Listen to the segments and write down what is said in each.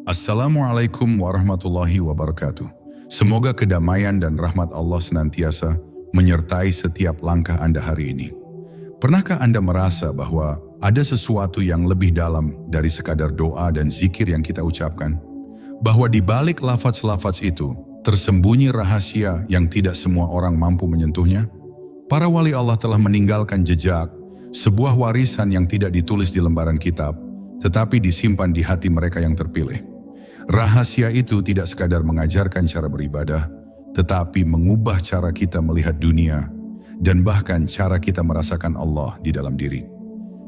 Assalamualaikum warahmatullahi wabarakatuh. Semoga kedamaian dan rahmat Allah senantiasa menyertai setiap langkah Anda hari ini. Pernahkah Anda merasa bahwa ada sesuatu yang lebih dalam dari sekadar doa dan zikir yang kita ucapkan? Bahwa di balik lafaz-lafaz itu tersembunyi rahasia yang tidak semua orang mampu menyentuhnya? Para wali Allah telah meninggalkan jejak, sebuah warisan yang tidak ditulis di lembaran kitab, tetapi disimpan di hati mereka yang terpilih. Rahasia itu tidak sekadar mengajarkan cara beribadah, tetapi mengubah cara kita melihat dunia dan bahkan cara kita merasakan Allah di dalam diri.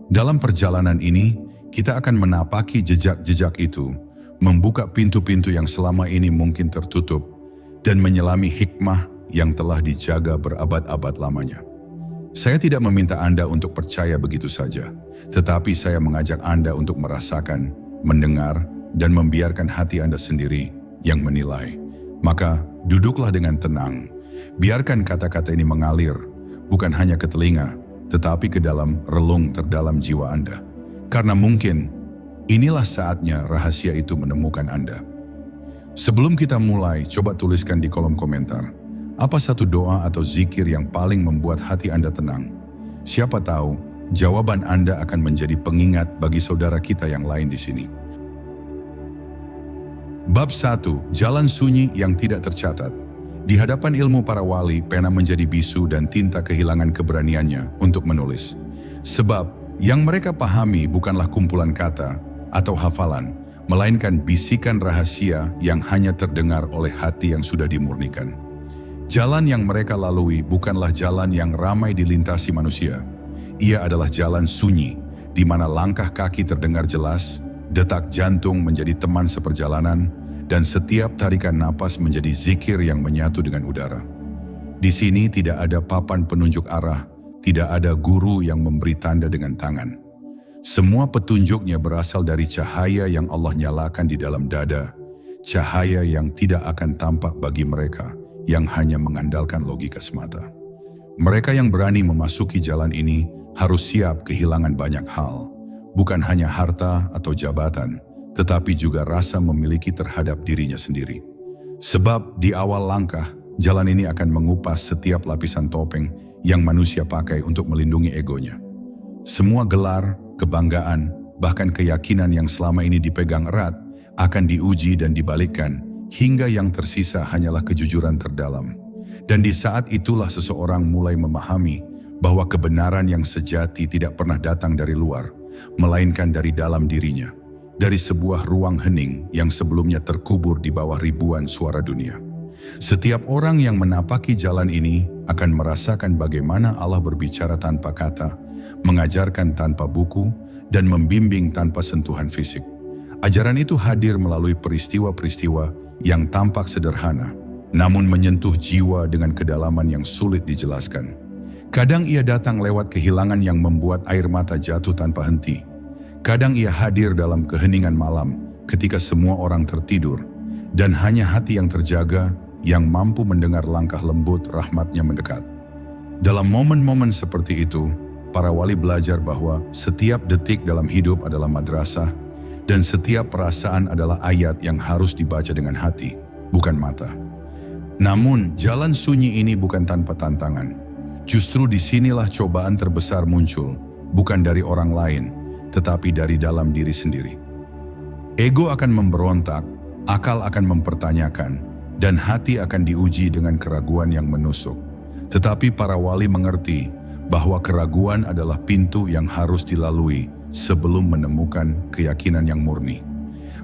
Dalam perjalanan ini, kita akan menapaki jejak-jejak itu, membuka pintu-pintu yang selama ini mungkin tertutup, dan menyelami hikmah yang telah dijaga berabad-abad lamanya. Saya tidak meminta Anda untuk percaya begitu saja, tetapi saya mengajak Anda untuk merasakan, mendengar, dan membiarkan hati Anda sendiri yang menilai. Maka duduklah dengan tenang, biarkan kata-kata ini mengalir, bukan hanya ke telinga, tetapi ke dalam relung terdalam jiwa Anda. Karena mungkin inilah saatnya rahasia itu menemukan Anda. Sebelum kita mulai, coba tuliskan di kolom komentar, apa satu doa atau zikir yang paling membuat hati Anda tenang? Siapa tahu, jawaban Anda akan menjadi pengingat bagi saudara kita yang lain di sini. Bab 1. Jalan sunyi yang tidak tercatat. Di hadapan ilmu para wali, pena menjadi bisu dan tinta kehilangan keberaniannya untuk menulis. Sebab, yang mereka pahami bukanlah kumpulan kata atau hafalan, melainkan bisikan rahasia yang hanya terdengar oleh hati yang sudah dimurnikan. Jalan yang mereka lalui bukanlah jalan yang ramai dilintasi manusia. Ia adalah jalan sunyi, di mana langkah kaki terdengar jelas, detak jantung menjadi teman seperjalanan, dan setiap tarikan napas menjadi zikir yang menyatu dengan udara. Di sini tidak ada papan penunjuk arah, tidak ada guru yang memberi tanda dengan tangan. Semua petunjuknya berasal dari cahaya yang Allah nyalakan di dalam dada, cahaya yang tidak akan tampak bagi mereka yang hanya mengandalkan logika semata. Mereka yang berani memasuki jalan ini harus siap kehilangan banyak hal, bukan hanya harta atau jabatan, tetapi juga rasa memiliki terhadap dirinya sendiri. Sebab di awal langkah, jalan ini akan mengupas setiap lapisan topeng yang manusia pakai untuk melindungi egonya. Semua gelar, kebanggaan, bahkan keyakinan yang selama ini dipegang erat akan diuji dan dibalikkan, hingga yang tersisa hanyalah kejujuran terdalam. Dan di saat itulah seseorang mulai memahami bahwa kebenaran yang sejati tidak pernah datang dari luar, melainkan dari dalam dirinya, dari sebuah ruang hening yang sebelumnya terkubur di bawah ribuan suara dunia. Setiap orang yang menapaki jalan ini akan merasakan bagaimana Allah berbicara tanpa kata, mengajarkan tanpa buku, dan membimbing tanpa sentuhan fisik. Ajaran itu hadir melalui peristiwa-peristiwa yang tampak sederhana, namun menyentuh jiwa dengan kedalaman yang sulit dijelaskan. Kadang ia datang lewat kehilangan yang membuat air mata jatuh tanpa henti. Kadang ia hadir dalam keheningan malam ketika semua orang tertidur, dan hanya hati yang terjaga yang mampu mendengar langkah lembut rahmatnya mendekat. Dalam momen-momen seperti itu, para wali belajar bahwa setiap detik dalam hidup adalah madrasah, dan setiap perasaan adalah ayat yang harus dibaca dengan hati, bukan mata. Namun, jalan sunyi ini bukan tanpa tantangan. Justru disinilah cobaan terbesar muncul, bukan dari orang lain, tetapi dari dalam diri sendiri. Ego akan memberontak, akal akan mempertanyakan, dan hati akan diuji dengan keraguan yang menusuk. Tetapi para wali mengerti bahwa keraguan adalah pintu yang harus dilalui sebelum menemukan keyakinan yang murni.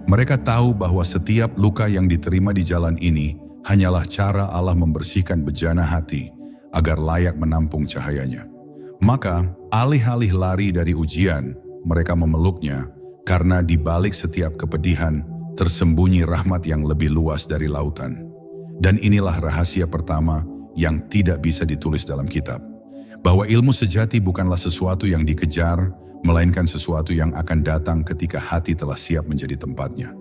Mereka tahu bahwa setiap luka yang diterima di jalan ini hanyalah cara Allah membersihkan bejana hati agar layak menampung cahayanya. Maka, alih-alih lari dari ujian, mereka memeluknya karena di balik setiap kepedihan tersembunyi rahmat yang lebih luas dari lautan. Dan inilah rahasia pertama yang tidak bisa ditulis dalam kitab. Bahwa ilmu sejati bukanlah sesuatu yang dikejar, melainkan sesuatu yang akan datang ketika hati telah siap menjadi tempatnya.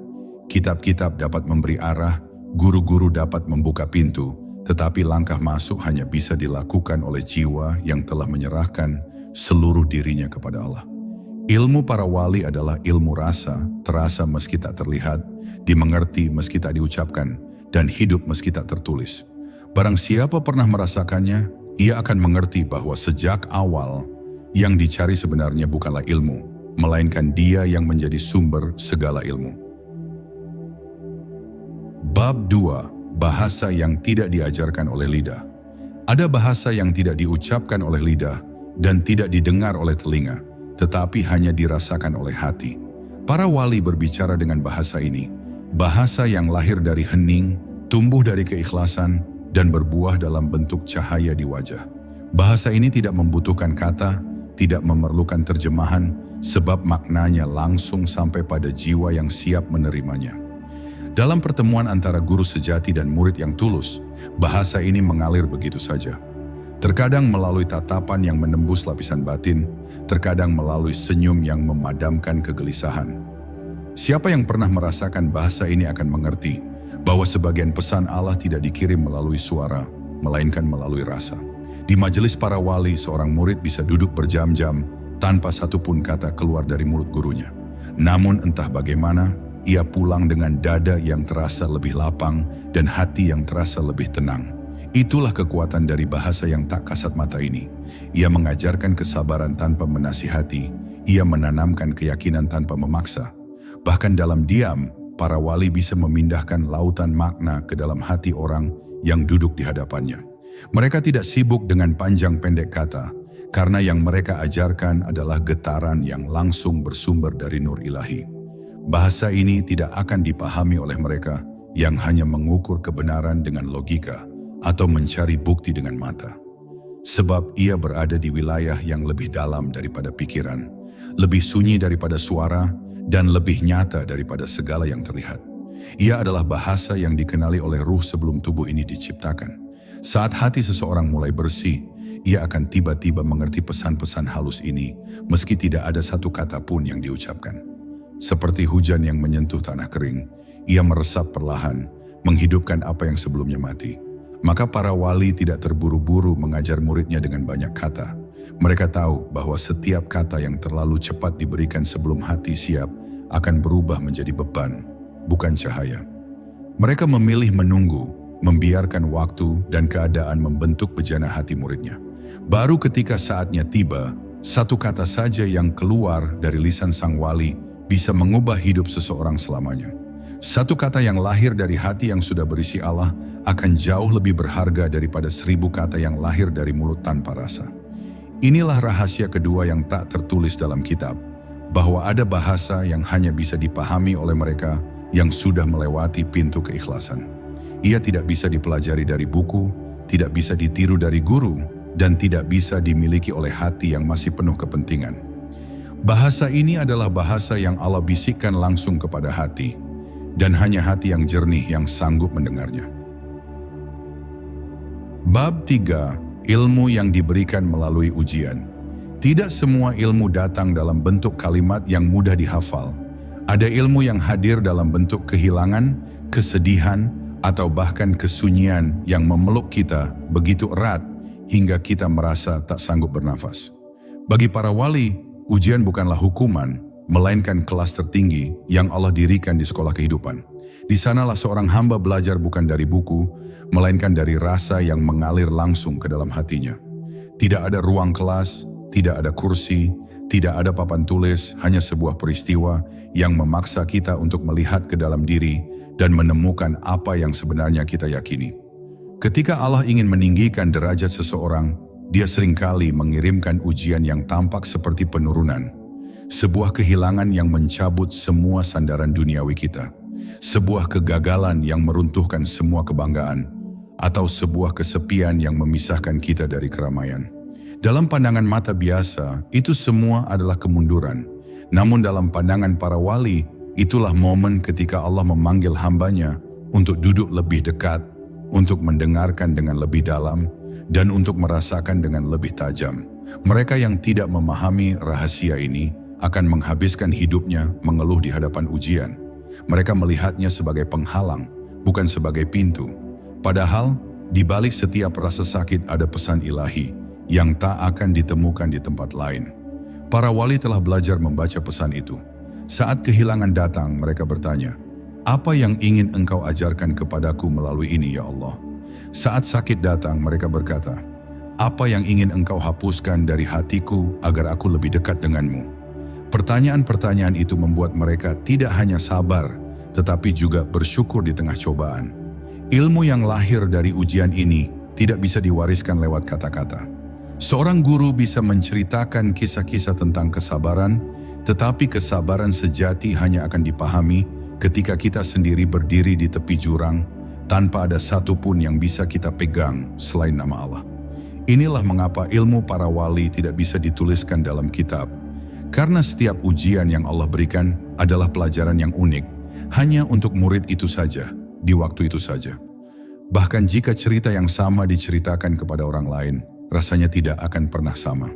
Kitab-kitab dapat memberi arah, guru-guru dapat membuka pintu, tetapi langkah masuk hanya bisa dilakukan oleh jiwa yang telah menyerahkan seluruh dirinya kepada Allah. Ilmu para wali adalah ilmu rasa, terasa meski tak terlihat, dimengerti meski tak diucapkan, dan hidup meski tak tertulis. Barang siapa pernah merasakannya, ia akan mengerti bahwa sejak awal yang dicari sebenarnya bukanlah ilmu, melainkan Dia yang menjadi sumber segala ilmu. Bab 2. Bahasa yang tidak diajarkan oleh lidah. Ada bahasa yang tidak diucapkan oleh lidah dan tidak didengar oleh telinga, tetapi hanya dirasakan oleh hati. Para wali berbicara dengan bahasa ini, bahasa yang lahir dari hening, tumbuh dari keikhlasan, dan berbuah dalam bentuk cahaya di wajah. Bahasa ini tidak membutuhkan kata, tidak memerlukan terjemahan, sebab maknanya langsung sampai pada jiwa yang siap menerimanya. Dalam pertemuan antara guru sejati dan murid yang tulus, bahasa ini mengalir begitu saja. Terkadang melalui tatapan yang menembus lapisan batin, terkadang melalui senyum yang memadamkan kegelisahan. Siapa yang pernah merasakan bahasa ini akan mengerti bahwa sebagian pesan Allah tidak dikirim melalui suara, melainkan melalui rasa. Di majelis para wali, seorang murid bisa duduk berjam-jam tanpa satupun kata keluar dari mulut gurunya. Namun entah bagaimana, ia pulang dengan dada yang terasa lebih lapang dan hati yang terasa lebih tenang. Itulah kekuatan dari bahasa yang tak kasat mata ini. Ia mengajarkan kesabaran tanpa menasihati, ia menanamkan keyakinan tanpa memaksa. Bahkan dalam diam, para wali bisa memindahkan lautan makna ke dalam hati orang yang duduk di hadapannya. Mereka tidak sibuk dengan panjang pendek kata, karena yang mereka ajarkan adalah getaran yang langsung bersumber dari nur ilahi. Bahasa ini tidak akan dipahami oleh mereka yang hanya mengukur kebenaran dengan logika atau mencari bukti dengan mata. Sebab ia berada di wilayah yang lebih dalam daripada pikiran, lebih sunyi daripada suara, dan lebih nyata daripada segala yang terlihat. Ia adalah bahasa yang dikenali oleh ruh sebelum tubuh ini diciptakan. Saat hati seseorang mulai bersih, ia akan tiba-tiba mengerti pesan-pesan halus ini, meski tidak ada satu kata pun yang diucapkan. Seperti hujan yang menyentuh tanah kering, ia meresap perlahan, menghidupkan apa yang sebelumnya mati. Maka para wali tidak terburu-buru mengajar muridnya dengan banyak kata. Mereka tahu bahwa setiap kata yang terlalu cepat diberikan sebelum hati siap akan berubah menjadi beban, bukan cahaya. Mereka memilih menunggu, membiarkan waktu dan keadaan membentuk bejana hati muridnya. Baru ketika saatnya tiba, satu kata saja yang keluar dari lisan sang wali bisa mengubah hidup seseorang selamanya. Satu kata yang lahir dari hati yang sudah berisi Allah akan jauh lebih berharga daripada 1000 kata yang lahir dari mulut tanpa rasa. Inilah rahasia kedua yang tak tertulis dalam kitab, bahwa ada bahasa yang hanya bisa dipahami oleh mereka yang sudah melewati pintu keikhlasan. Ia tidak bisa dipelajari dari buku, tidak bisa ditiru dari guru, dan tidak bisa dimiliki oleh hati yang masih penuh kepentingan. Bahasa ini adalah bahasa yang Allah bisikkan langsung kepada hati, dan hanya hati yang jernih yang sanggup mendengarnya. Bab 3. Ilmu yang diberikan melalui ujian. Tidak semua ilmu datang dalam bentuk kalimat yang mudah dihafal. Ada ilmu yang hadir dalam bentuk kehilangan, kesedihan, atau bahkan kesunyian yang memeluk kita begitu erat hingga kita merasa tak sanggup bernafas. Bagi para wali, ujian bukanlah hukuman, melainkan kelas tertinggi yang Allah dirikan di sekolah kehidupan. Di sanalah seorang hamba belajar bukan dari buku, melainkan dari rasa yang mengalir langsung ke dalam hatinya. Tidak ada ruang kelas, tidak ada kursi, tidak ada papan tulis, hanya sebuah peristiwa yang memaksa kita untuk melihat ke dalam diri dan menemukan apa yang sebenarnya kita yakini. Ketika Allah ingin meninggikan derajat seseorang, Dia seringkali mengirimkan ujian yang tampak seperti penurunan. Sebuah kehilangan yang mencabut semua sandaran duniawi kita. Sebuah kegagalan yang meruntuhkan semua kebanggaan. Atau sebuah kesepian yang memisahkan kita dari keramaian. Dalam pandangan mata biasa, itu semua adalah kemunduran. Namun dalam pandangan para wali, itulah momen ketika Allah memanggil hambanya untuk duduk lebih dekat, untuk mendengarkan dengan lebih dalam, dan untuk merasakan dengan lebih tajam. Mereka yang tidak memahami rahasia ini akan menghabiskan hidupnya mengeluh di hadapan ujian. Mereka melihatnya sebagai penghalang, bukan sebagai pintu. Padahal, di balik setiap rasa sakit ada pesan ilahi yang tak akan ditemukan di tempat lain. Para wali telah belajar membaca pesan itu. Saat kehilangan datang, mereka bertanya, "Apa yang ingin Engkau ajarkan kepadaku melalui ini, ya Allah?" Saat sakit datang, mereka berkata, "Apa yang ingin Engkau hapuskan dari hatiku agar aku lebih dekat denganmu?" Pertanyaan-pertanyaan itu membuat mereka tidak hanya sabar, tetapi juga bersyukur di tengah cobaan. Ilmu yang lahir dari ujian ini tidak bisa diwariskan lewat kata-kata. Seorang guru bisa menceritakan kisah-kisah tentang kesabaran, tetapi kesabaran sejati hanya akan dipahami ketika kita sendiri berdiri di tepi jurang, tanpa ada satupun yang bisa kita pegang selain nama Allah. Inilah mengapa ilmu para wali tidak bisa dituliskan dalam kitab, karena setiap ujian yang Allah berikan adalah pelajaran yang unik, hanya untuk murid itu saja, di waktu itu saja. Bahkan jika cerita yang sama diceritakan kepada orang lain, rasanya tidak akan pernah sama.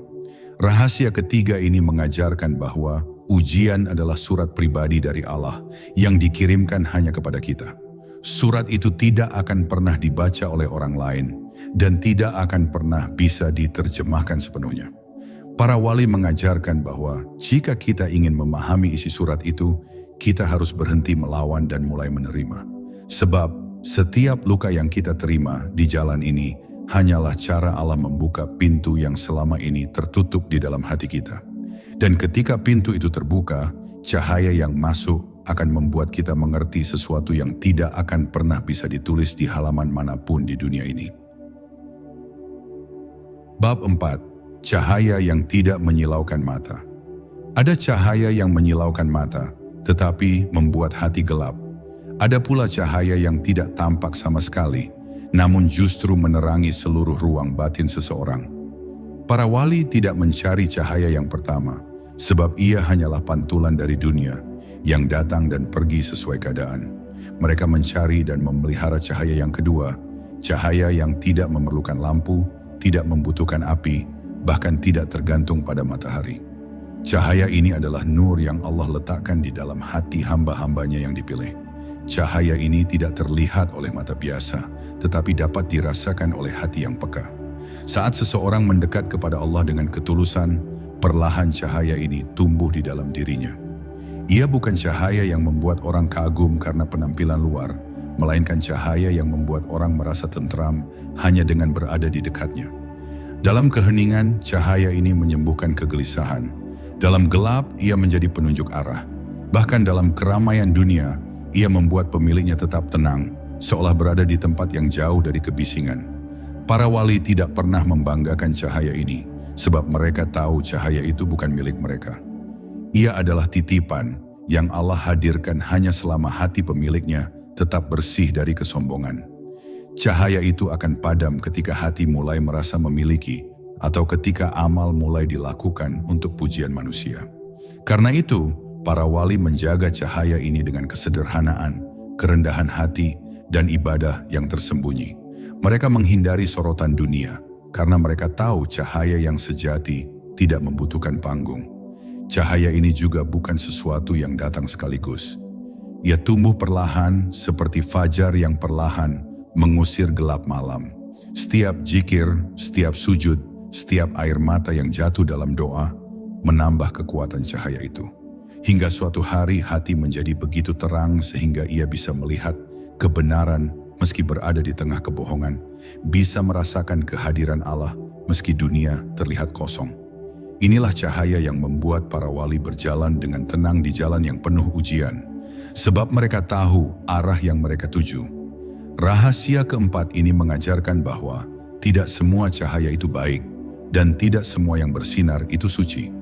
Rahasia ketiga ini mengajarkan bahwa ujian adalah surat pribadi dari Allah yang dikirimkan hanya kepada kita. Surat itu tidak akan pernah dibaca oleh orang lain dan tidak akan pernah bisa diterjemahkan sepenuhnya. Para wali mengajarkan bahwa jika kita ingin memahami isi surat itu, kita harus berhenti melawan dan mulai menerima. Sebab setiap luka yang kita terima di jalan ini hanyalah cara Allah membuka pintu yang selama ini tertutup di dalam hati kita. Dan ketika pintu itu terbuka, cahaya yang masuk akan membuat kita mengerti sesuatu yang tidak akan pernah bisa ditulis di halaman manapun di dunia ini. Bab 4. Cahaya yang tidak menyilaukan mata. Ada cahaya yang menyilaukan mata, tetapi membuat hati gelap. Ada pula cahaya yang tidak tampak sama sekali, namun justru menerangi seluruh ruang batin seseorang. Para wali tidak mencari cahaya yang pertama, sebab ia hanyalah pantulan dari dunia yang datang dan pergi sesuai keadaan. Mereka mencari dan memelihara cahaya yang kedua, cahaya yang tidak memerlukan lampu, tidak membutuhkan api, bahkan tidak tergantung pada matahari. Cahaya ini adalah nur yang Allah letakkan di dalam hati hamba-hambanya yang dipilih. Cahaya ini tidak terlihat oleh mata biasa, tetapi dapat dirasakan oleh hati yang peka. Saat seseorang mendekat kepada Allah dengan ketulusan, perlahan cahaya ini tumbuh di dalam dirinya. Ia bukan cahaya yang membuat orang kagum karena penampilan luar, melainkan cahaya yang membuat orang merasa tentram hanya dengan berada di dekatnya. Dalam keheningan, cahaya ini menyembuhkan kegelisahan. Dalam gelap, ia menjadi penunjuk arah. Bahkan dalam keramaian dunia, ia membuat pemiliknya tetap tenang, seolah berada di tempat yang jauh dari kebisingan. Para wali tidak pernah membanggakan cahaya ini, sebab mereka tahu cahaya itu bukan milik mereka. Ia adalah titipan yang Allah hadirkan hanya selama hati pemiliknya tetap bersih dari kesombongan. Cahaya itu akan padam ketika hati mulai merasa memiliki, atau ketika amal mulai dilakukan untuk pujian manusia. Karena itu, para wali menjaga cahaya ini dengan kesederhanaan, kerendahan hati, dan ibadah yang tersembunyi. Mereka menghindari sorotan dunia, karena mereka tahu cahaya yang sejati tidak membutuhkan panggung. Cahaya ini juga bukan sesuatu yang datang sekaligus. Ia tumbuh perlahan seperti fajar yang perlahan mengusir gelap malam. Setiap zikir, setiap sujud, setiap air mata yang jatuh dalam doa, menambah kekuatan cahaya itu. Hingga suatu hari hati menjadi begitu terang sehingga ia bisa melihat kebenaran meski berada di tengah kebohongan, bisa merasakan kehadiran Allah meski dunia terlihat kosong. Inilah cahaya yang membuat para wali berjalan dengan tenang di jalan yang penuh ujian, sebab mereka tahu arah yang mereka tuju. Rahasia keempat ini mengajarkan bahwa tidak semua cahaya itu baik dan tidak semua yang bersinar itu suci.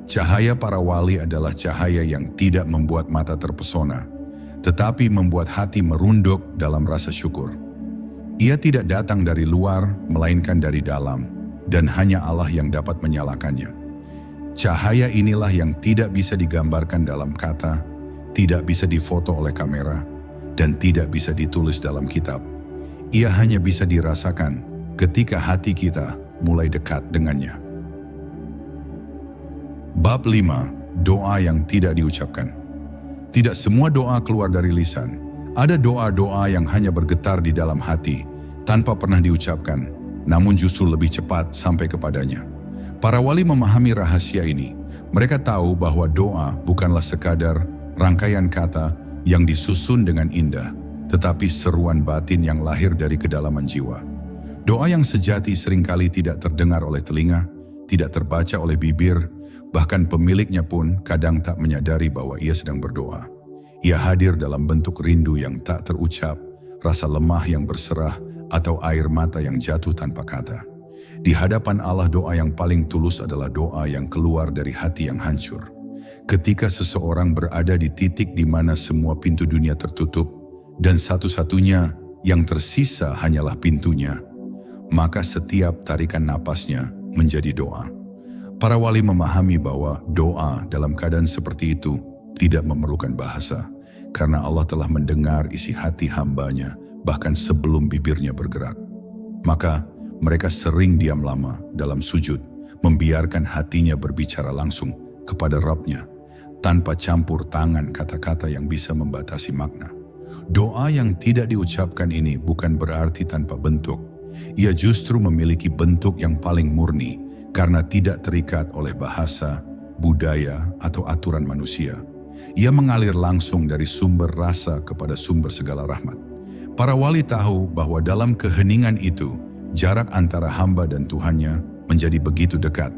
Cahaya para wali adalah cahaya yang tidak membuat mata terpesona, tetapi membuat hati merunduk dalam rasa syukur. Ia tidak datang dari luar, melainkan dari dalam, dan hanya Allah yang dapat menyalakannya. Cahaya inilah yang tidak bisa digambarkan dalam kata, tidak bisa difoto oleh kamera, dan tidak bisa ditulis dalam kitab. Ia hanya bisa dirasakan ketika hati kita mulai dekat dengannya. Bab 5. Doa yang tidak diucapkan. Tidak semua doa keluar dari lisan. Ada doa-doa yang hanya bergetar di dalam hati, tanpa pernah diucapkan, namun justru lebih cepat sampai kepadanya. Para wali memahami rahasia ini. Mereka tahu bahwa doa bukanlah sekadar rangkaian kata yang disusun dengan indah, tetapi seruan batin yang lahir dari kedalaman jiwa. Doa yang sejati seringkali tidak terdengar oleh telinga, tidak terbaca oleh bibir, bahkan pemiliknya pun kadang tak menyadari bahwa ia sedang berdoa. Ia hadir dalam bentuk rindu yang tak terucap, rasa lemah yang berserah, atau air mata yang jatuh tanpa kata. Di hadapan Allah, doa yang paling tulus adalah doa yang keluar dari hati yang hancur. Ketika seseorang berada di titik di mana semua pintu dunia tertutup dan satu-satunya yang tersisa hanyalah pintunya, maka setiap tarikan napasnya menjadi doa. Para wali memahami bahwa doa dalam keadaan seperti itu tidak memerlukan bahasa, karena Allah telah mendengar isi hati hambanya bahkan sebelum bibirnya bergerak. Maka mereka sering diam lama dalam sujud, membiarkan hatinya berbicara langsung kepada Rabb-nya, tanpa campur tangan kata-kata yang bisa membatasi makna. Doa yang tidak diucapkan ini bukan berarti tanpa bentuk. Ia justru memiliki bentuk yang paling murni karena tidak terikat oleh bahasa, budaya, atau aturan manusia. Ia mengalir langsung dari sumber rasa kepada sumber segala rahmat. Para wali tahu bahwa dalam keheningan itu, jarak antara hamba dan Tuhannya menjadi begitu dekat.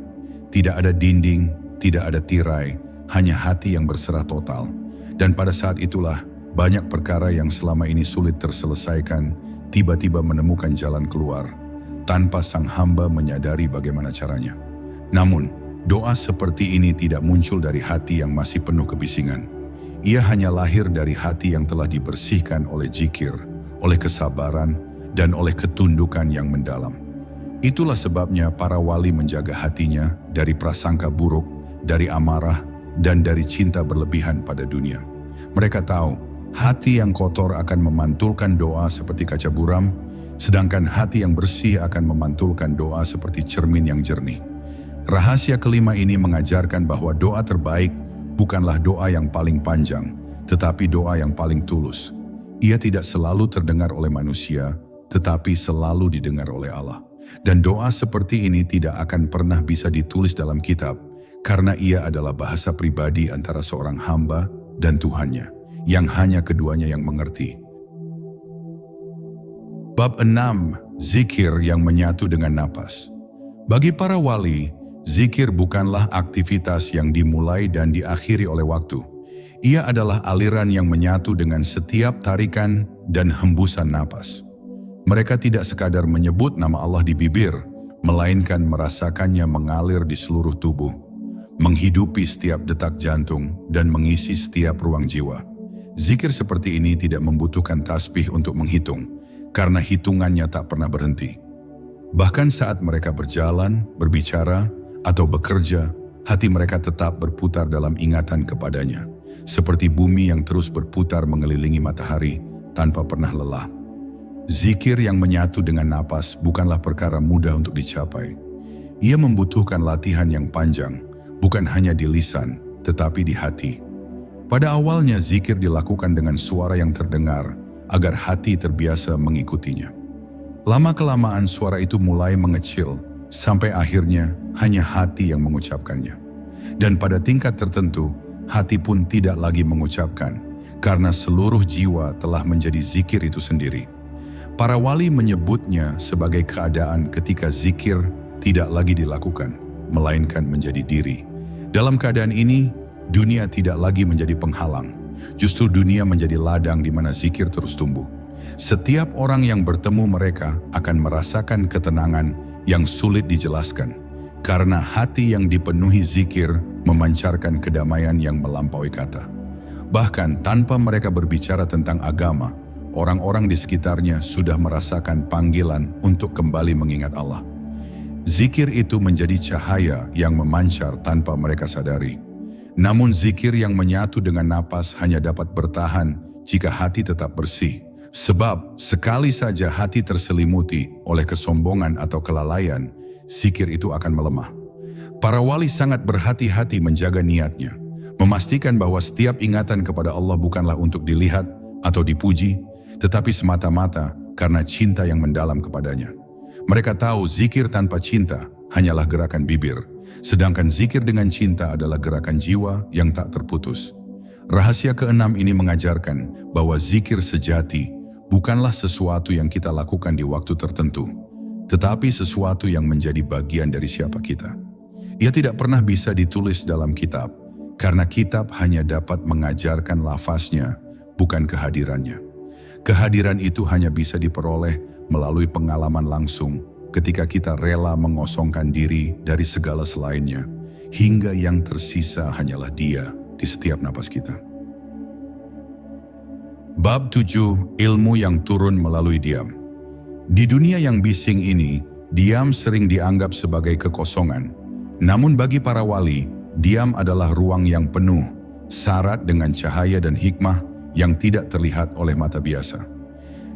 Tidak ada dinding, tidak ada tirai, hanya hati yang berserah total. Dan pada saat itulah, banyak perkara yang selama ini sulit terselesaikan, tiba-tiba menemukan jalan keluar, tanpa sang hamba menyadari bagaimana caranya. Namun, doa seperti ini tidak muncul dari hati yang masih penuh kebisingan. Ia hanya lahir dari hati yang telah dibersihkan oleh zikir, oleh kesabaran, dan oleh ketundukan yang mendalam. Itulah sebabnya para wali menjaga hatinya dari prasangka buruk, dari amarah, dan dari cinta berlebihan pada dunia. Mereka tahu, hati yang kotor akan memantulkan doa seperti kaca buram, sedangkan hati yang bersih akan memantulkan doa seperti cermin yang jernih. Rahasia kelima ini mengajarkan bahwa doa terbaik bukanlah doa yang paling panjang, tetapi doa yang paling tulus. Ia tidak selalu terdengar oleh manusia, tetapi selalu didengar oleh Allah. Dan doa seperti ini tidak akan pernah bisa ditulis dalam kitab, karena ia adalah bahasa pribadi antara seorang hamba dan Tuhannya, yang hanya keduanya yang mengerti. Bab 6. Zikir yang menyatu dengan napas. Bagi para wali, zikir bukanlah aktivitas yang dimulai dan diakhiri oleh waktu. Ia adalah aliran yang menyatu dengan setiap tarikan dan hembusan napas. Mereka tidak sekadar menyebut nama Allah di bibir, melainkan merasakannya mengalir di seluruh tubuh, menghidupi setiap detak jantung, dan mengisi setiap ruang jiwa. Zikir seperti ini tidak membutuhkan tasbih untuk menghitung, karena hitungannya tak pernah berhenti. Bahkan saat mereka berjalan, berbicara, atau bekerja, hati mereka tetap berputar dalam ingatan kepadanya, seperti bumi yang terus berputar mengelilingi matahari tanpa pernah lelah. Zikir yang menyatu dengan napas bukanlah perkara mudah untuk dicapai. Ia membutuhkan latihan yang panjang, bukan hanya di lisan, tetapi di hati. Pada awalnya zikir dilakukan dengan suara yang terdengar, agar hati terbiasa mengikutinya. Lama-kelamaan suara itu mulai mengecil, sampai akhirnya hanya hati yang mengucapkannya. Dan pada tingkat tertentu, hati pun tidak lagi mengucapkan, karena seluruh jiwa telah menjadi zikir itu sendiri. Para wali menyebutnya sebagai keadaan ketika zikir tidak lagi dilakukan, melainkan menjadi diri. Dalam keadaan ini, dunia tidak lagi menjadi penghalang. Justru dunia menjadi ladang di mana zikir terus tumbuh. Setiap orang yang bertemu mereka akan merasakan ketenangan yang sulit dijelaskan, karena hati yang dipenuhi zikir memancarkan kedamaian yang melampaui kata. Bahkan tanpa mereka berbicara tentang agama, orang-orang di sekitarnya sudah merasakan panggilan untuk kembali mengingat Allah. Zikir itu menjadi cahaya yang memancar tanpa mereka sadari. Namun zikir yang menyatu dengan napas hanya dapat bertahan jika hati tetap bersih. Sebab sekali saja hati terselimuti oleh kesombongan atau kelalaian, zikir itu akan melemah. Para wali sangat berhati-hati menjaga niatnya, memastikan bahwa setiap ingatan kepada Allah bukanlah untuk dilihat atau dipuji, tetapi semata-mata karena cinta yang mendalam kepadanya. Mereka tahu zikir tanpa cinta hanyalah gerakan bibir, Sedangkan zikir dengan cinta adalah gerakan jiwa yang tak terputus. Rahasia keenam ini mengajarkan bahwa zikir sejati bukanlah sesuatu yang kita lakukan di waktu tertentu, tetapi sesuatu yang menjadi bagian dari siapa kita. Ia tidak pernah bisa ditulis dalam kitab, karena kitab hanya dapat mengajarkan lafaznya, bukan kehadirannya. Kehadiran itu hanya bisa diperoleh melalui pengalaman langsung ketika kita rela mengosongkan diri dari segala selainnya, hingga yang tersisa hanyalah Dia di setiap napas kita. Bab 7. Ilmu yang turun melalui diam. Di dunia yang bising ini, diam sering dianggap sebagai kekosongan. Namun bagi para wali, diam adalah ruang yang penuh, syarat dengan cahaya dan hikmah yang tidak terlihat oleh mata biasa.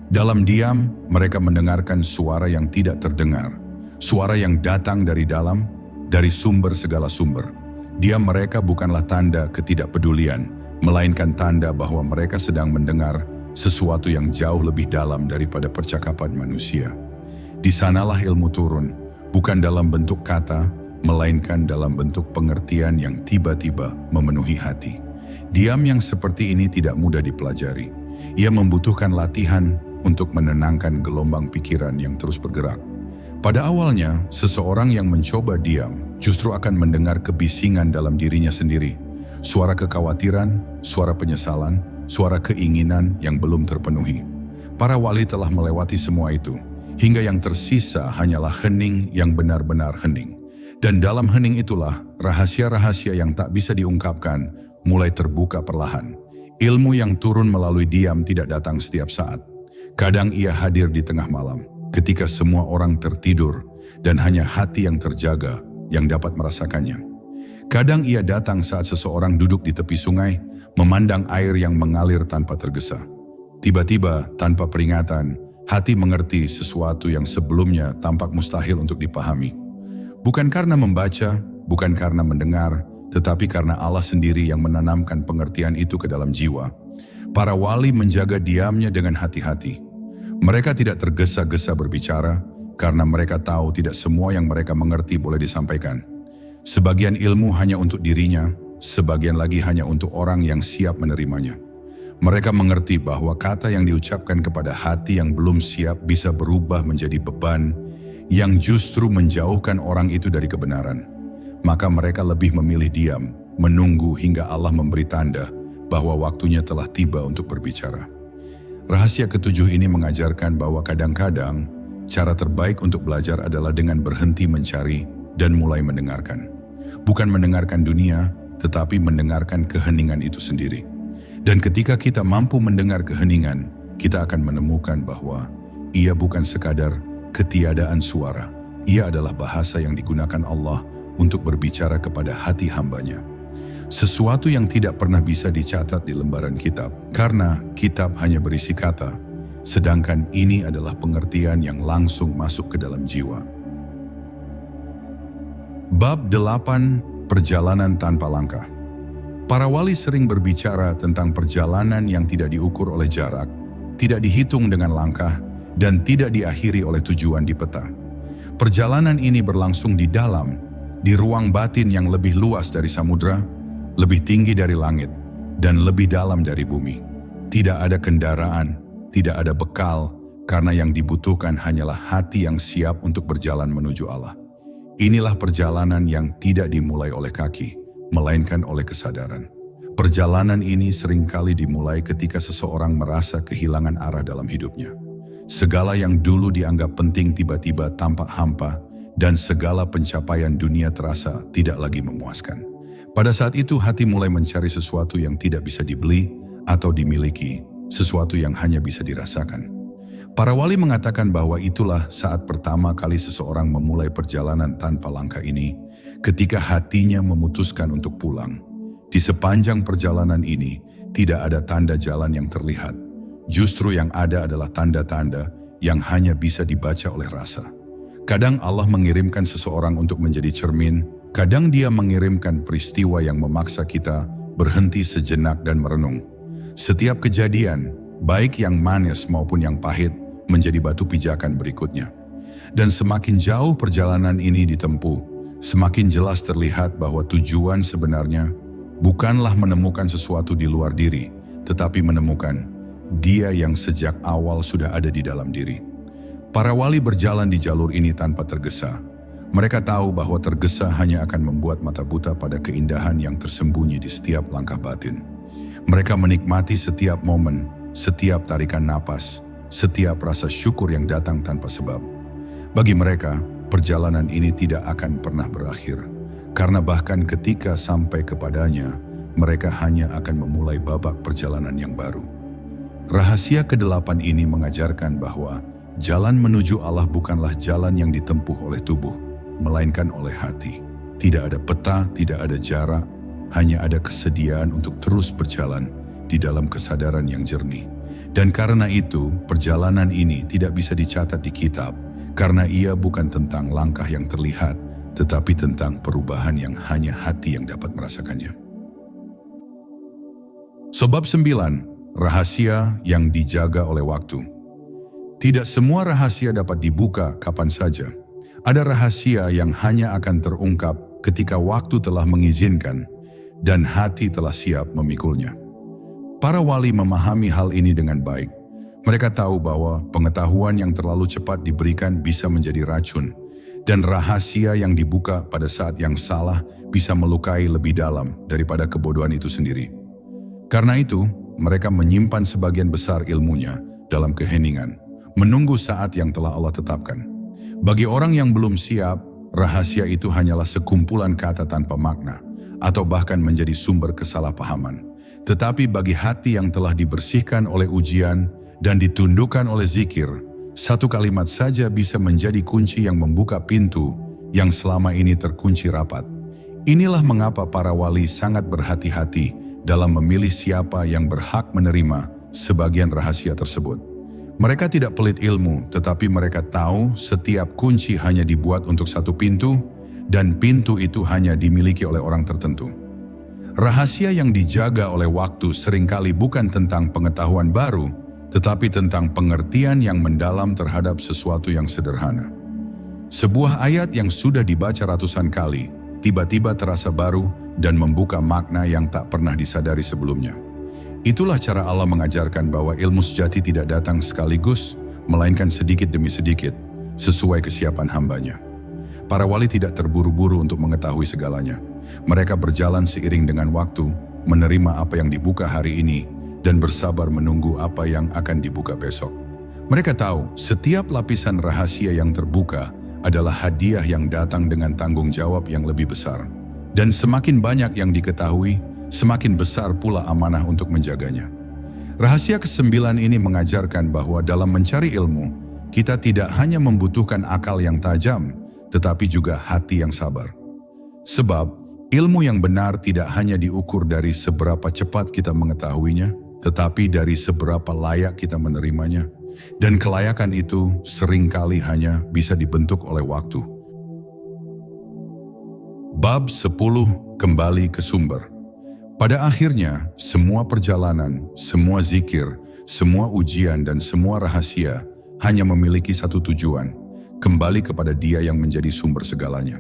Dalam diam, mereka mendengarkan suara yang tidak terdengar, suara yang datang dari dalam, dari sumber segala sumber. Diam mereka bukanlah tanda ketidakpedulian, melainkan tanda bahwa mereka sedang mendengar sesuatu yang jauh lebih dalam daripada percakapan manusia. Di sanalah ilmu turun, bukan dalam bentuk kata, melainkan dalam bentuk pengertian yang tiba-tiba memenuhi hati. Diam yang seperti ini tidak mudah dipelajari. Ia membutuhkan latihan untuk menenangkan gelombang pikiran yang terus bergerak. Pada awalnya, seseorang yang mencoba diam justru akan mendengar kebisingan dalam dirinya sendiri. Suara kekhawatiran, suara penyesalan, suara keinginan yang belum terpenuhi. Para wali telah melewati semua itu, hingga yang tersisa hanyalah hening yang benar-benar hening. Dan dalam hening itulah, rahasia-rahasia yang tak bisa diungkapkan mulai terbuka perlahan. Ilmu yang turun melalui diam tidak datang setiap saat. Kadang ia hadir di tengah malam, ketika semua orang tertidur dan hanya hati yang terjaga yang dapat merasakannya. Kadang ia datang saat seseorang duduk di tepi sungai, memandang air yang mengalir tanpa tergesa. Tiba-tiba, tanpa peringatan, hati mengerti sesuatu yang sebelumnya tampak mustahil untuk dipahami. Bukan karena membaca, bukan karena mendengar, tetapi karena Allah sendiri yang menanamkan pengertian itu ke dalam jiwa. Para wali menjaga diamnya dengan hati-hati. Mereka tidak tergesa-gesa berbicara, karena mereka tahu tidak semua yang mereka mengerti boleh disampaikan. Sebagian ilmu hanya untuk dirinya, sebagian lagi hanya untuk orang yang siap menerimanya. Mereka mengerti bahwa kata yang diucapkan kepada hati yang belum siap bisa berubah menjadi beban yang justru menjauhkan orang itu dari kebenaran. Maka mereka lebih memilih diam, menunggu hingga Allah memberi tanda bahwa waktunya telah tiba untuk berbicara. Rahasia ketujuh ini mengajarkan bahwa kadang-kadang cara terbaik untuk belajar adalah dengan berhenti mencari dan mulai mendengarkan. Bukan mendengarkan dunia, tetapi mendengarkan keheningan itu sendiri. Dan ketika kita mampu mendengar keheningan, kita akan menemukan bahwa ia bukan sekadar ketiadaan suara. Ia adalah bahasa yang digunakan Allah untuk berbicara kepada hati hambanya. Sesuatu yang tidak pernah bisa dicatat di lembaran kitab, karena kitab hanya berisi kata, sedangkan ini adalah pengertian yang langsung masuk ke dalam jiwa. Bab 8. Perjalanan tanpa langkah. Para wali sering berbicara tentang perjalanan yang tidak diukur oleh jarak, tidak dihitung dengan langkah, dan tidak diakhiri oleh tujuan di peta. Perjalanan ini berlangsung di dalam, di ruang batin yang lebih luas dari samudra, lebih tinggi dari langit, dan lebih dalam dari bumi. Tidak ada kendaraan, tidak ada bekal, karena yang dibutuhkan hanyalah hati yang siap untuk berjalan menuju Allah. Inilah perjalanan yang tidak dimulai oleh kaki, melainkan oleh kesadaran. Perjalanan ini seringkali dimulai ketika seseorang merasa kehilangan arah dalam hidupnya. Segala yang dulu dianggap penting tiba-tiba tampak hampa, dan segala pencapaian dunia terasa tidak lagi memuaskan. Pada saat itu hati mulai mencari sesuatu yang tidak bisa dibeli atau dimiliki, sesuatu yang hanya bisa dirasakan. Para wali mengatakan bahwa itulah saat pertama kali seseorang memulai perjalanan tanpa langkah ini, ketika hatinya memutuskan untuk pulang. Di sepanjang perjalanan ini, tidak ada tanda jalan yang terlihat. Justru yang ada adalah tanda-tanda yang hanya bisa dibaca oleh rasa. Kadang Allah mengirimkan seseorang untuk menjadi cermin, kadang Dia mengirimkan peristiwa yang memaksa kita berhenti sejenak dan merenung. Setiap kejadian, baik yang manis maupun yang pahit, menjadi batu pijakan berikutnya. Dan semakin jauh perjalanan ini ditempuh, semakin jelas terlihat bahwa tujuan sebenarnya bukanlah menemukan sesuatu di luar diri, tetapi menemukan Dia yang sejak awal sudah ada di dalam diri. Para wali berjalan di jalur ini tanpa tergesa. Mereka tahu bahwa tergesa hanya akan membuat mata buta pada keindahan yang tersembunyi di setiap langkah batin. Mereka menikmati setiap momen, setiap tarikan napas, setiap rasa syukur yang datang tanpa sebab. Bagi mereka, perjalanan ini tidak akan pernah berakhir. Karena bahkan ketika sampai kepadanya, mereka hanya akan memulai babak perjalanan yang baru. Rahasia ke-8 ini mengajarkan bahwa jalan menuju Allah bukanlah jalan yang ditempuh oleh tubuh, melainkan oleh hati. Tidak ada peta, tidak ada jarak, hanya ada kesediaan untuk terus berjalan di dalam kesadaran yang jernih. Dan karena itu, perjalanan ini tidak bisa dicatat di kitab, karena ia bukan tentang langkah yang terlihat, tetapi tentang perubahan yang hanya hati yang dapat merasakannya. Sebab 9, rahasia yang dijaga oleh waktu. Tidak semua rahasia dapat dibuka kapan saja. Ada rahasia yang hanya akan terungkap ketika waktu telah mengizinkan dan hati telah siap memikulnya. Para wali memahami hal ini dengan baik. Mereka tahu bahwa pengetahuan yang terlalu cepat diberikan bisa menjadi racun, dan rahasia yang dibuka pada saat yang salah bisa melukai lebih dalam daripada kebodohan itu sendiri. Karena itu, mereka menyimpan sebagian besar ilmunya dalam keheningan, menunggu saat yang telah Allah tetapkan. Bagi orang yang belum siap, rahasia itu hanyalah sekumpulan kata tanpa makna, atau bahkan menjadi sumber kesalahpahaman. Tetapi bagi hati yang telah dibersihkan oleh ujian dan ditundukkan oleh zikir, satu kalimat saja bisa menjadi kunci yang membuka pintu yang selama ini terkunci rapat. Inilah mengapa para wali sangat berhati-hati dalam memilih siapa yang berhak menerima sebagian rahasia tersebut. Mereka tidak pelit ilmu, tetapi mereka tahu setiap kunci hanya dibuat untuk satu pintu, dan pintu itu hanya dimiliki oleh orang tertentu. Rahasia yang dijaga oleh waktu seringkali bukan tentang pengetahuan baru, tetapi tentang pengertian yang mendalam terhadap sesuatu yang sederhana. Sebuah ayat yang sudah dibaca ratusan kali, tiba-tiba terasa baru dan membuka makna yang tak pernah disadari sebelumnya. Itulah cara Allah mengajarkan bahwa ilmu sejati tidak datang sekaligus, melainkan sedikit demi sedikit, sesuai kesiapan hambanya. Para wali tidak terburu-buru untuk mengetahui segalanya. Mereka berjalan seiring dengan waktu, menerima apa yang dibuka hari ini, dan bersabar menunggu apa yang akan dibuka besok. Mereka tahu setiap lapisan rahasia yang terbuka adalah hadiah yang datang dengan tanggung jawab yang lebih besar. Dan semakin banyak yang diketahui, semakin besar pula amanah untuk menjaganya. Rahasia ke-9 ini mengajarkan bahwa dalam mencari ilmu, kita tidak hanya membutuhkan akal yang tajam, tetapi juga hati yang sabar. Sebab, ilmu yang benar tidak hanya diukur dari seberapa cepat kita mengetahuinya, tetapi dari seberapa layak kita menerimanya. Dan kelayakan itu seringkali hanya bisa dibentuk oleh waktu. Bab 10, kembali ke sumber. Pada akhirnya, semua perjalanan, semua zikir, semua ujian dan semua rahasia hanya memiliki satu tujuan, kembali kepada Dia yang menjadi sumber segalanya.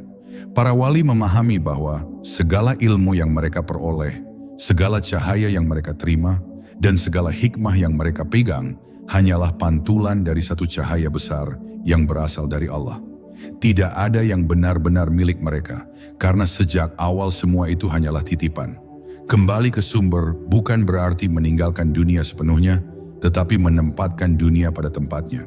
Para wali memahami bahwa segala ilmu yang mereka peroleh, segala cahaya yang mereka terima, dan segala hikmah yang mereka pegang hanyalah pantulan dari satu cahaya besar yang berasal dari Allah. Tidak ada yang benar-benar milik mereka, karena sejak awal semua itu hanyalah titipan. Kembali ke sumber bukan berarti meninggalkan dunia sepenuhnya, tetapi menempatkan dunia pada tempatnya.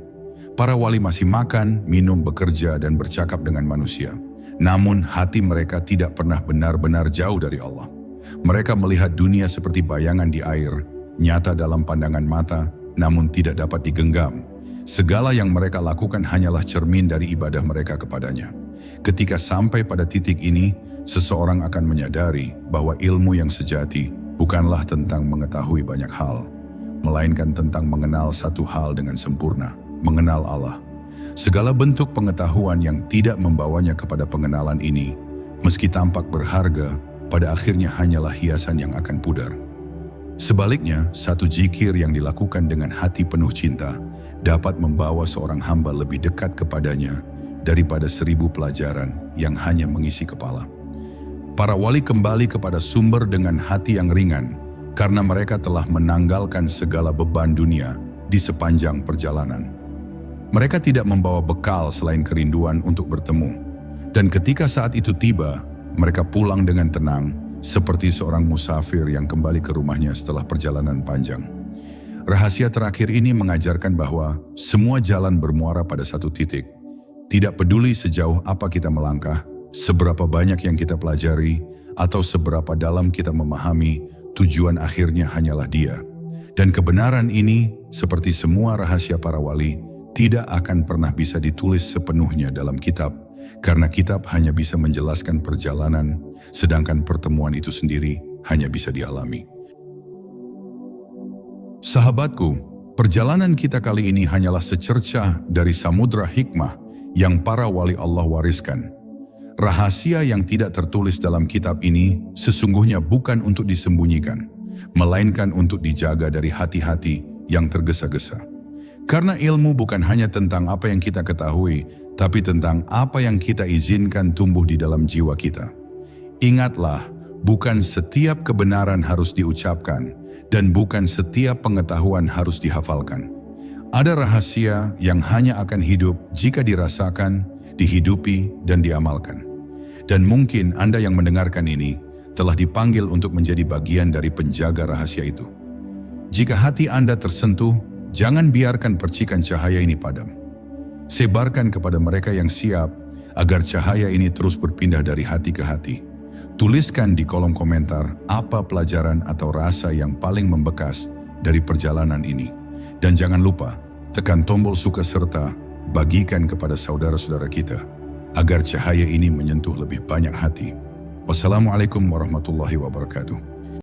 Para wali masih makan, minum, bekerja, dan bercakap dengan manusia. Namun hati mereka tidak pernah benar-benar jauh dari Allah. Mereka melihat dunia seperti bayangan di air, nyata dalam pandangan mata, namun tidak dapat digenggam. Segala yang mereka lakukan hanyalah cermin dari ibadah mereka kepadanya. Ketika sampai pada titik ini, seseorang akan menyadari bahwa ilmu yang sejati bukanlah tentang mengetahui banyak hal, melainkan tentang mengenal satu hal dengan sempurna, mengenal Allah. Segala bentuk pengetahuan yang tidak membawanya kepada pengenalan ini, meski tampak berharga, pada akhirnya hanyalah hiasan yang akan pudar. Sebaliknya, satu zikir yang dilakukan dengan hati penuh cinta dapat membawa seorang hamba lebih dekat kepadanya daripada 1000 pelajaran yang hanya mengisi kepala. Para wali kembali kepada sumber dengan hati yang ringan karena mereka telah menanggalkan segala beban dunia di sepanjang perjalanan. Mereka tidak membawa bekal selain kerinduan untuk bertemu. Dan ketika saat itu tiba, mereka pulang dengan tenang seperti seorang musafir yang kembali ke rumahnya setelah perjalanan panjang. Rahasia terakhir ini mengajarkan bahwa semua jalan bermuara pada satu titik. Tidak peduli sejauh apa kita melangkah, seberapa banyak yang kita pelajari, atau seberapa dalam kita memahami, tujuan akhirnya hanyalah Dia. Dan kebenaran ini, seperti semua rahasia para wali, tidak akan pernah bisa ditulis sepenuhnya dalam kitab, karena kitab hanya bisa menjelaskan perjalanan, sedangkan pertemuan itu sendiri hanya bisa dialami. Sahabatku, perjalanan kita kali ini hanyalah secercah dari samudra hikmah yang para wali Allah wariskan. Rahasia yang tidak tertulis dalam kitab ini sesungguhnya bukan untuk disembunyikan, melainkan untuk dijaga dari hati-hati yang tergesa-gesa. Karena ilmu bukan hanya tentang apa yang kita ketahui, tapi tentang apa yang kita izinkan tumbuh di dalam jiwa kita. Ingatlah, bukan setiap kebenaran harus diucapkan, dan bukan setiap pengetahuan harus dihafalkan. Ada rahasia yang hanya akan hidup jika dirasakan, dihidupi, dan diamalkan. Dan mungkin Anda yang mendengarkan ini telah dipanggil untuk menjadi bagian dari penjaga rahasia itu. Jika hati Anda tersentuh, jangan biarkan percikan cahaya ini padam. Sebarkan kepada mereka yang siap agar cahaya ini terus berpindah dari hati ke hati. Tuliskan di kolom komentar apa pelajaran atau rasa yang paling membekas dari perjalanan ini. Dan jangan lupa, tekan tombol suka serta bagikan kepada saudara-saudara kita agar cahaya ini menyentuh lebih banyak hati. Wassalamualaikum warahmatullahi wabarakatuh.